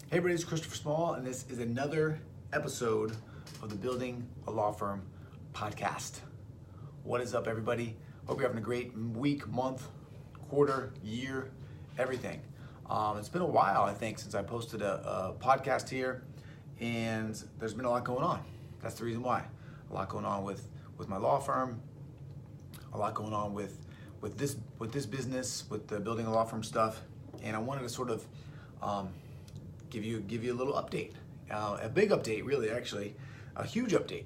Hey everybody, it's Christopher Small, and this is another episode of the Building a Law Firm podcast. What is up, everybody? Hope you're having a great week, month, quarter, year, everything. It's been a while, I think, since I posted a podcast here, and there's been a lot going on. That's the reason why. A lot going on with my law firm, a lot going on with this business, with the Building a Law Firm stuff, and I wanted to sort of give you a little update, a big update, really, actually, a huge update.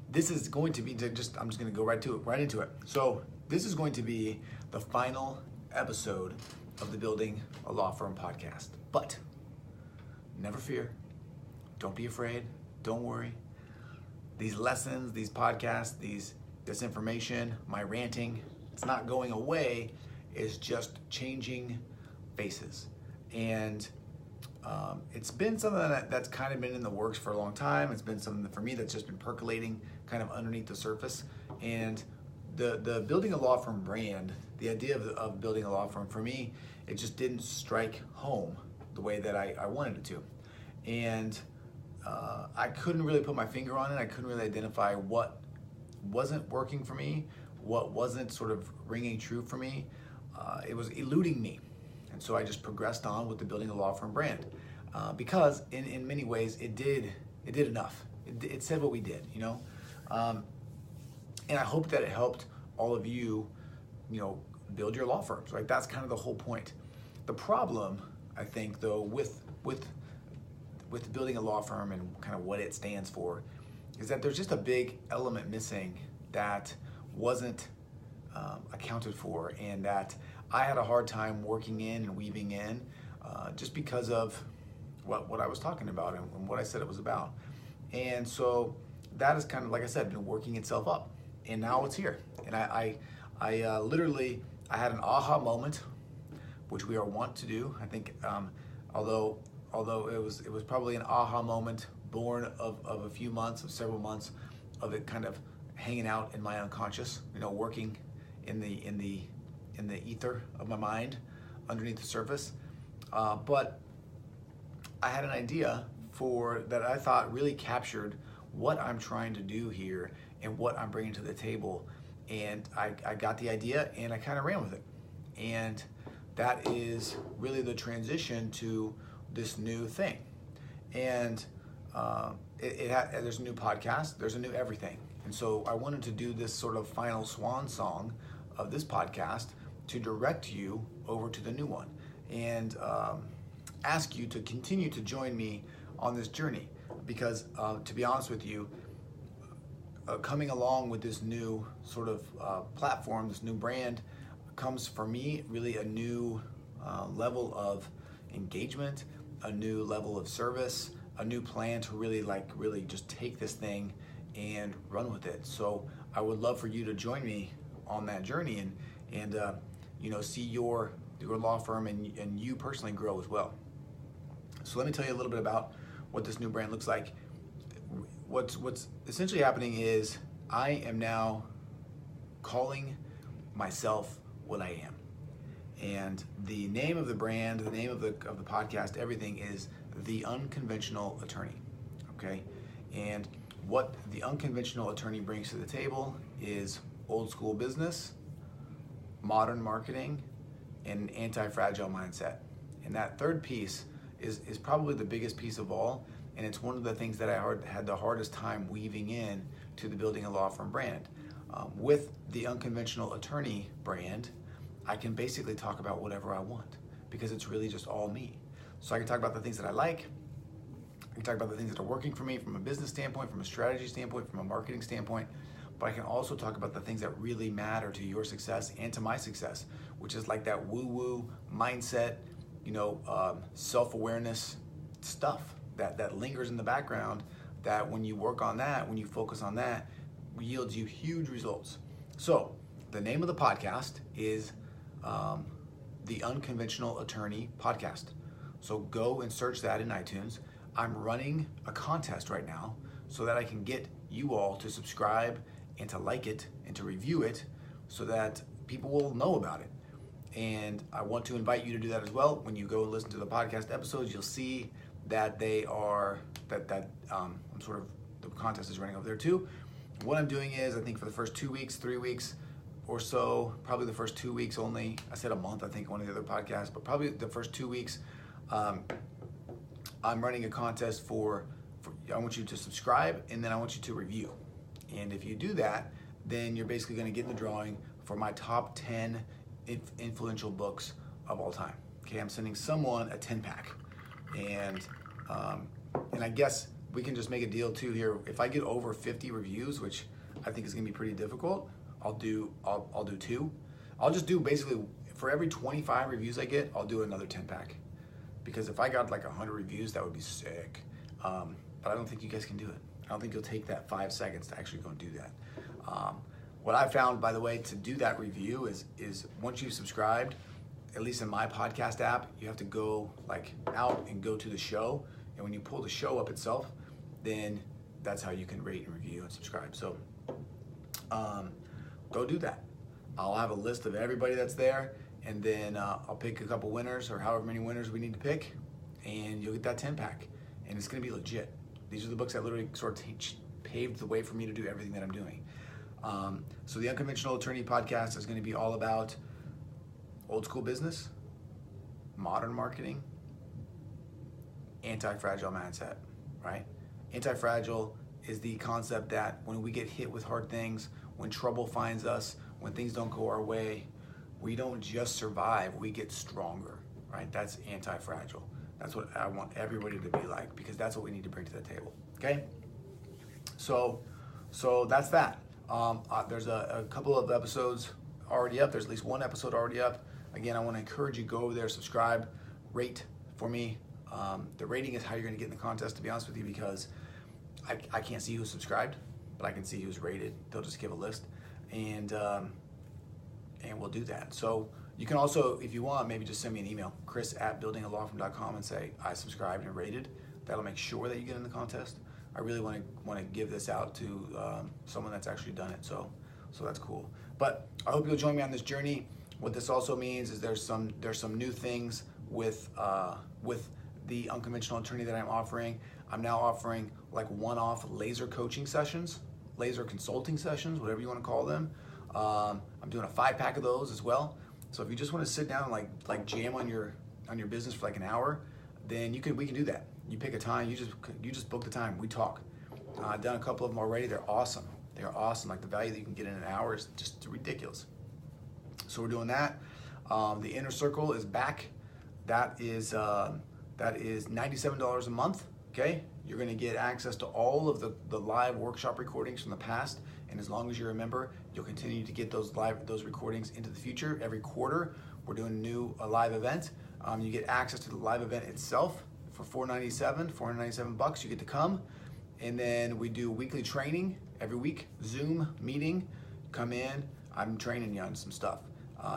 This is going to be I'm just going to go right into it. So this is going to be the final episode of the Building a Law Firm podcast. But never fear, don't be afraid, don't worry. These lessons, these podcasts, this information, my ranting, it's not going away. It's just changing faces. And it's been something that's kind of been in the works for a long time. It's been something that, for me, that's just been percolating kind of underneath the surface. And the Building a Law Firm brand, the idea of building a law firm, for me, it just didn't strike home the way that I wanted it to. And I couldn't really put my finger on it. I couldn't really identify what wasn't working for me, what wasn't sort of ringing true for me. It was eluding me. And so I just progressed on with the Building a Law Firm brand because in many ways it did enough. It said what we did, you know? And I hope that it helped all of you, build your law firms, right? That's kind of the whole point. The problem, I think, though, with Building a Law Firm and kind of what it stands for is that there's just a big element missing that wasn't accounted for, and that I had a hard time working in and weaving in just because of what I was talking about and what I said it was about. And so that is kind of, like I said, been working itself up, and now it's here. And I literally had an aha moment, which we are wont to do. I think although it was probably an aha moment born of a few months, of several months of it kind of hanging out in my unconscious, working in the ether of my mind underneath the surface. But I had an idea that I thought really captured what I'm trying to do here and what I'm bringing to the table. And I got the idea and I kind of ran with it. And that is really the transition to this new thing. And there's a new podcast, there's a new everything. And so I wanted to do this sort of final swan song of this podcast to direct you over to the new one and ask you to continue to join me on this journey. Because to be honest with you, coming along with this new sort of platform, this new brand, comes for me really a new level of engagement, a new level of service, a new plan to really just take this thing and run with it. So I would love for you to join me on that journey and see your law firm and you personally grow as well. So let me tell you a little bit about what this new brand looks like. What's essentially happening is I am now calling myself what I am. And the name of the brand, the name of the podcast, everything is The Unconventional Attorney, okay? And what the unconventional attorney brings to the table is old school business, modern marketing, and an anti-fragile mindset. And that third piece is probably the biggest piece of all, and it's one of the things that I had the hardest time weaving in to the Building a Law Firm brand. With the unconventional attorney brand, I can basically talk about whatever I want because it's really just all me. So I can talk about the things that I like. I can talk about the things that are working for me from a business standpoint, from a strategy standpoint, from a marketing standpoint. But I can also talk about the things that really matter to your success and to my success, which is like that woo-woo mindset, self-awareness stuff that lingers in the background, that when you work on that, when you focus on that, yields you huge results. So the name of the podcast is The Unconventional Attorney Podcast. So go and search that in iTunes. I'm running a contest right now so that I can get you all to subscribe and to like it and to review it so that people will know about it. And I want to invite you to do that as well. When you go and listen to the podcast episodes, you'll see that I'm sort of, the contest is running over there too. What I'm doing is, I think for the first 2 weeks, 3 weeks or so, probably the first 2 weeks only. I said a month, I think, one of the other podcasts, but probably the first 2 weeks, I'm running a contest for I want you to subscribe, and then I want you to review. And if you do that, then you're basically going to get in the drawing for my top 10 influential books of all time. Okay, I'm sending someone a 10-pack, and I guess we can just make a deal too here. If I get over 50 reviews, which I think is going to be pretty difficult, I'll do 2. I'll just do basically for every 25 reviews I get, I'll do another 10-pack. Because if I got like 100 reviews, that would be sick. But I don't think you guys can do it. I don't think you'll take that 5 seconds to actually go and do that. What I found, by the way, to do that review is once you've subscribed, at least in my podcast app, you have to go like out and go to the show. And when you pull the show up itself, then that's how you can rate and review and subscribe. So go do that. I'll have a list of everybody that's there, and then I'll pick a couple winners, or however many winners we need to pick, and you'll get that 10-pack. And it's gonna be legit. These are the books that literally sort of paved the way for me to do everything that I'm doing. So the Unconventional Attorney podcast is gonna be all about old school business, modern marketing, anti-fragile mindset, right? Anti-fragile is the concept that when we get hit with hard things, when trouble finds us, when things don't go our way, we don't just survive, we get stronger, right? That's anti-fragile. That's what I want everybody to be like, because that's what we need to bring to the table, okay? So that's that. There's a couple of episodes already up. There's at least one episode already up. Again, I want to encourage you, go over there, subscribe, rate for me. The rating is how you're going to get in the contest, to be honest with you, because I can't see who's subscribed, but I can see who's rated. They'll just give a list, and we'll do that. So you can also, if you want, maybe just send me an email, chris@buildingalawfirm.com, and say I subscribed and rated. That'll make sure that you get in the contest. I really want to give this out to someone that's actually done it. So that's cool. But I hope you'll join me on this journey. What this also means is there's some new things with the Unconventional Attorney that I'm offering. I'm now offering like one-off laser coaching sessions, laser consulting sessions, whatever you want to call them. I'm doing a 5-pack of those as well. So if you just want to sit down and like jam on your business for like an hour, then we can do that. You pick a time, you just book the time, we talk. I've done a couple of them already. They're awesome. They're awesome. Like the value that you can get in an hour is just ridiculous. So we're doing that. The Inner Circle is back. That is $97 a month. Okay, you're going to get access to all of the live workshop recordings from the past, and as long as you're a member, you'll continue to get those recordings into the future. Every quarter, we're doing a live event. You get access to the live event itself for $497 bucks. You get to come, and then we do weekly training every week. Zoom meeting. Come in. I'm training you on some stuff.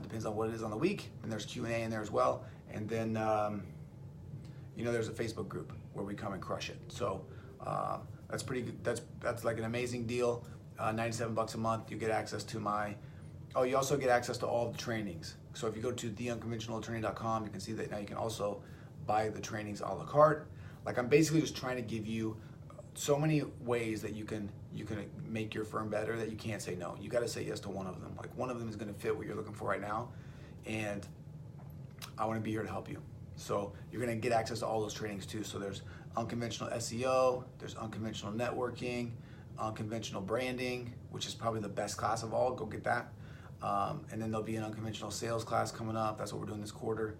Depends on what it is on the week, and there's Q&A in there as well. And then there's a Facebook group where we come and crush it. So that's pretty good. That's like an amazing deal. 97 bucks a month. You get access to you also get access to all the trainings. So if you go to theunconventionalattorney.com, you can see that now you can also buy the trainings a la carte. Like, I'm basically just trying to give you so many ways that you can make your firm better that you can't say no. You got to say yes to one of them. Like, one of them is going to fit what you're looking for right now, and I want to be here to help you. So you're going to get access to all those trainings too. So there's unconventional SEO, there's unconventional networking, unconventional branding, which is probably the best class of all. Go get that. And then there'll be an unconventional sales class coming up. That's what we're doing this quarter.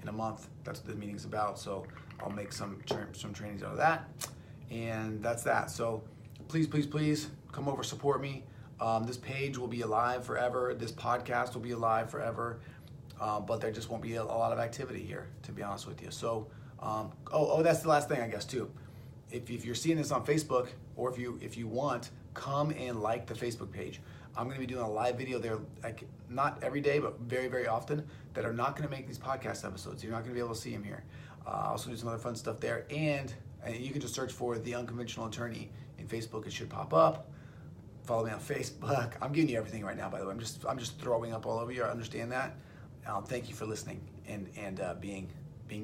In a month, that's what the meeting's about. So I'll make some trainings out of that. And that's that. So please come over, support me. This page will be alive forever. This podcast will be alive forever. But there just won't be a lot of activity here, to be honest with you. So, that's the last thing, I guess, too. If you're seeing this on Facebook, or if you want, come and like the Facebook page. I'm going to be doing a live video there, like not every day, but very, very often, that are not going to make these podcast episodes. You're not going to be able to see them here. I'll also do some other fun stuff there, and you can just search for The Unconventional Attorney in Facebook. It should pop up. Follow me on Facebook. I'm giving you everything right now, by the way. I'm just throwing up all over you. I understand that. Thank you for listening and being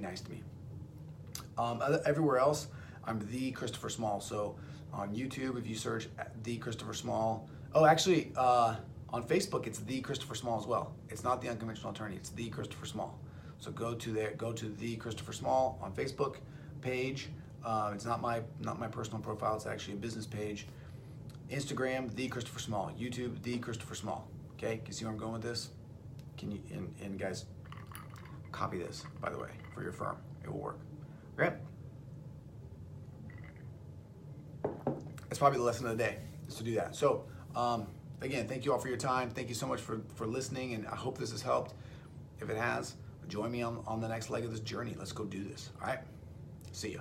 nice to me. Everywhere else, I'm the Christopher Small. So on YouTube, if you search the Christopher Small, actually on Facebook, it's the Christopher Small as well. It's not the Unconventional Attorney. It's the Christopher Small. So go to the Christopher Small on Facebook page. It's not my personal profile. It's actually a business page. Instagram, the Christopher Small. YouTube, the Christopher Small. Okay, can you see where I'm going with this? Can you and guys, copy this, by the way, for your firm. It will work. Okay. That's probably the lesson of the day, is to do that. So again, thank you all for your time. Thank you so much for listening, and I hope this has helped. If it has, join me on the next leg of this journey. Let's go do this. All right. See you.